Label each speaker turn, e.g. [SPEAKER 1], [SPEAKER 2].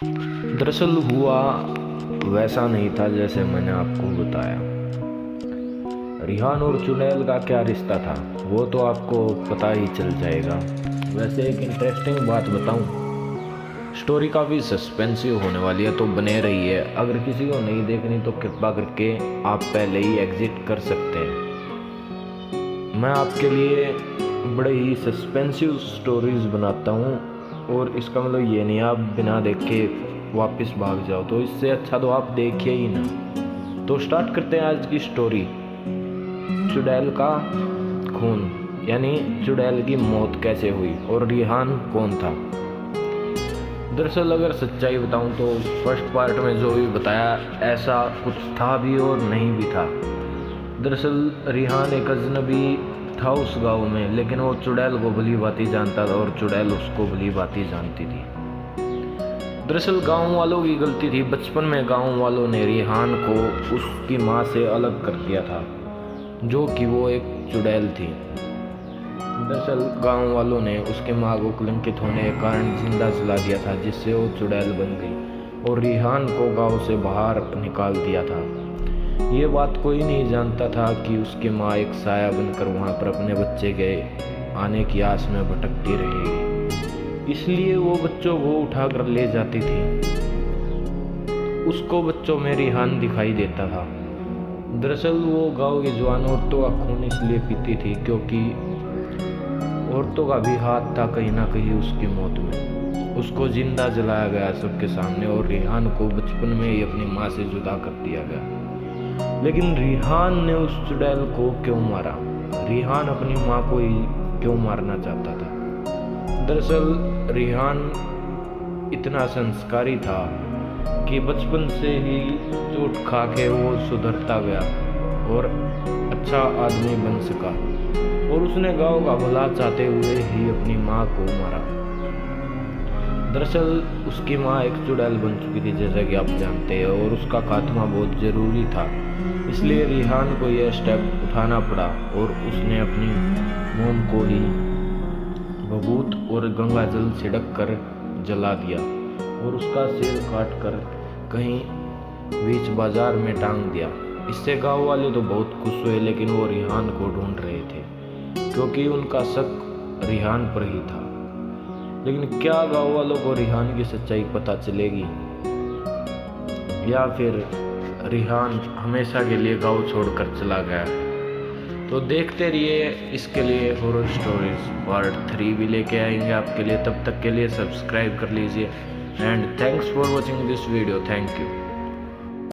[SPEAKER 1] दरअसल हुआ वैसा नहीं था जैसे मैंने आपको बताया। रिहान और चुड़ैल का क्या रिश्ता था वो तो आपको पता ही चल जाएगा। वैसे एक इंटरेस्टिंग बात बताऊं, स्टोरी काफ़ी सस्पेंसिव होने वाली है, तो बने रहिए। अगर किसी को नहीं देखनी तो कृपा करके आप पहले ही एग्जिट कर सकते हैं। मैं आपके लिए बड़े ही सस्पेंसिव स्टोरीज बनाता हूँ, और इसका मतलब ये नहीं आप बिना देखे वापस भाग जाओ, तो इससे अच्छा तो आप देखिए ही ना। तो स्टार्ट करते हैं आज की स्टोरी। चुड़ैल का खून, यानी चुड़ैल की मौत कैसे हुई और रिहान कौन था। दरअसल अगर सच्चाई बताऊं तो फर्स्ट पार्ट में जो भी बताया ऐसा कुछ था भी और नहीं भी था। दरअसल रिहान एक अजनबी था उस गांव में, लेकिन वो चुड़ैल को भली भांति जानता था और चुड़ैल उसको भली भांति जानती थी। दरअसल गांव वालों की गलती थी। बचपन में गांव वालों ने रिहान को उसकी माँ से अलग कर दिया था, जो कि वो एक चुड़ैल थी। दरअसल गांव वालों ने उसके माँ को कलंकित होने के कारण जिंदा जला दिया था, जिससे वो चुड़ैल बन गई और रिहान को गांव से बाहर निकाल दिया था। ये बात कोई नहीं जानता था कि उसकी माँ एक साया बनकर वहाँ पर अपने बच्चे के आने की आस में भटकती रहेगी, इसलिए वो बच्चों को उठाकर ले जाती थी। उसको बच्चों में रिहान दिखाई देता था। दरअसल वो गांव की जवान औरतों का खून इसलिए पीती थी क्योंकि औरतों का भी हाथ था कहीं ना कहीं उसकी मौत में। उसको जिंदा जलाया गया सबके सामने, और रिहान को बचपन में ही अपनी माँ से जुदा कर दिया गया। लेकिन रिहान ने उस चुड़ैल को क्यों मारा? रिहान अपनी माँ को ही क्यों मारना चाहता था? दरअसल रिहान इतना संस्कारी था कि बचपन से ही चोट खा के वो सुधरता गया और अच्छा आदमी बन सका, और उसने गांव का भला चाहते हुए ही अपनी माँ को मारा। दरअसल उसकी माँ एक चुड़ैल बन चुकी थी जैसा कि आप जानते हैं, और उसका खात्मा बहुत ज़रूरी था, इसलिए रिहान को यह स्टेप उठाना पड़ा और उसने अपनी मोम को ही बबूत और गंगा जल छिड़क कर जला दिया और उसका सिर काट कर कहीं बीच बाजार में टांग दिया। इससे गांव वाले तो बहुत खुश हुए, लेकिन वो रिहान को ढूंढ रहे थे क्योंकि उनका शक रिहान पर ही था। लेकिन क्या गांव वालों को रिहान की सच्चाई पता चलेगी, या फिर रिहान हमेशा के लिए गांव छोड़कर चला गया? तो देखते रहिए। इसके लिए हॉरर स्टोरीज पार्ट 3 भी लेके आएंगे आपके लिए। तब तक के लिए सब्सक्राइब कर लीजिए, and thanks for watching this video. Thank you.